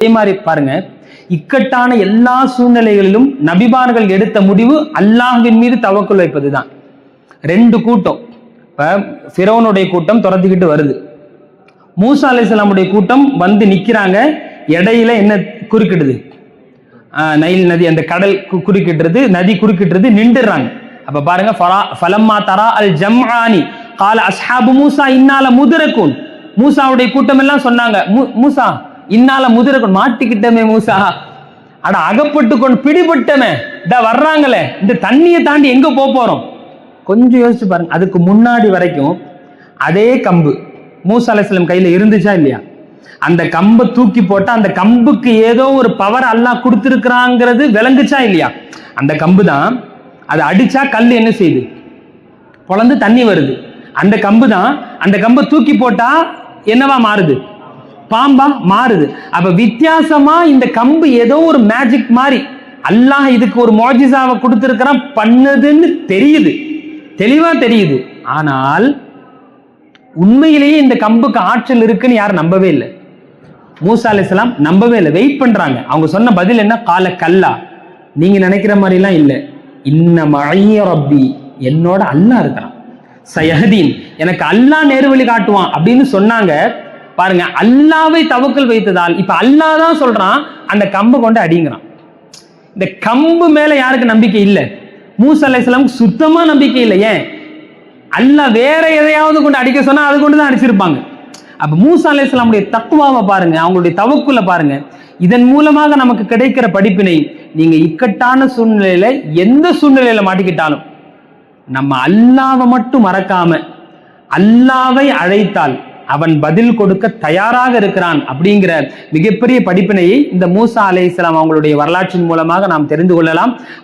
அதே மாதிரி பாருங்க, இக்கட்டான எல்லா சூழ்நிலைகளிலும் நபிமார்கள் எடுத்த முடிவு அல்லாஹ்வின் மீது தவக்குல் வைப்பதுதான். ரெண்டு கூட்டம், இப்ப ஃபிரௌனுடைய கூட்டம் துரத்திக்கிட்டு வருது, மூசா அலைஹிஸ்ஸலாமுடைய கூட்டம் வந்து நிக்கிறாங்க, இடையில என்ன குறுக்கிடுது, நைல் நதி, அந்த கடல் குறுக்கிட்டுறது, நதி குறுக்கிட்டுறது, நின்றுறாங்க. அப்ப பாருங்க, ஃபலம்மா தரா அல் ஜம்ஆனி கால அஸ்ஹாபு மூசா இன்னால முதுரகுன், மூசாவுடைய கூட்டம் எல்லாம் சொன்னாங்க, மூசா இன்னால முதுரகுன், மாட்டிக்கிட்டமே மூசா, அட அகப்பட்டு கொண்டு பிடிபட்டமே, இத வர்றாங்களே, இந்த தண்ணியை தாண்டி எங்க போறோம். கொஞ்சம் யோசிச்சு பாருங்க, அதுக்கு முன்னாடி வரைக்கும் அதே கம்பு மூசா அலைஹிஸ்ஸலாம் கையில இருந்துச்சா இல்லையா? அந்த கம்பை தூக்கி போட்டா அந்த கம்புக்கு ஏதோ ஒரு பவர் அல்லாஹ் கொடுத்திருக்கிறாங்கிறது விளங்குச்சா இல்லையா? அந்த கம்பு தான், அதை அடிச்சா கல் என்ன செய்யுது, பொளந்து தண்ணி வருது. அந்த கம்பு தான், அந்த கம்பை தூக்கி போட்டா என்னவா மாறுது, பாம்பா மாறுது. அப்ப வித்தியாசமா இந்த கம்பு ஏதோ ஒரு மேஜிக் மாதிரி அல்லாஹ் இதுக்கு ஒரு மோஜிசாவை கொடுத்திருக்கிறான், பண்ணுதுன்னு தெரியுது, தெளிவா தெரியுது. ஆனால் உண்மையிலேயே இந்த கம்புக்கு ஆற்றல் இருக்குன்னு யாரும் நம்பவே இல்லை. மூசா அலைஹிஸ்ஸலாம் நம்பவே இல்லை, வெயிட் பண்றாங்க. அவங்க சொன்ன பதில் என்ன, கால கல்லா, நீங்க நினைக்கிற மாதிரி எல்லாம் இல்லை, இன்ன மஅய்ய ரப்பி, என்னோட அல்லாஹ் இருக்கிறான், சயஹதீன், எனக்கு அல்லாஹ் நேர்வழி காட்டுவான் அப்படின்னு சொன்னாங்க. பாருங்க, அல்லாவை தவக்கல் வைத்ததால் இப்ப அல்லாஹ் தான் சொல்றான் அந்த கம்பை கொண்டு அடிங்கிறான். இந்த கம்பு மேல யாருக்கு நம்பிக்கை இல்லை? மூசா அலைஹிஸ்ஸலாமுக்கு சுத்தமா நம்பிக்கை இல்லை. ஏன்? அல்லாஹ் வேற எதையாவது கொண்டு அடிக்க சொன்னா அது கொண்டு தான் அடிச்சிருப்பாங்க. அப்ப மூசா அலைஹிஸ்ஸலாமுடைய தக்வாவை பாருங்க, அவங்களுடைய தவக்குல பாருங்க. இதன் மூலமாக நமக்கு கிடைக்கிற படிப்பினை, நீங்க இக்கட்டான சூழ்நிலையில எந்த சூழ்நிலையில மாட்டிக்கிட்டாலும் நம்ம அல்லாவை மட்டும் மறக்காம அல்லாவை அழைத்தால் அவன் பதில் கொடுக்க தயாராக இருக்கிறான் அப்படிங்கிற மிகப்பெரிய படிப்பினையை இந்த மூசா அலைஹிஸ்ஸலாம் அவங்களுடைய வரலாற்றின் மூலமாக நாம் தெரிந்து கொள்ளலாம்.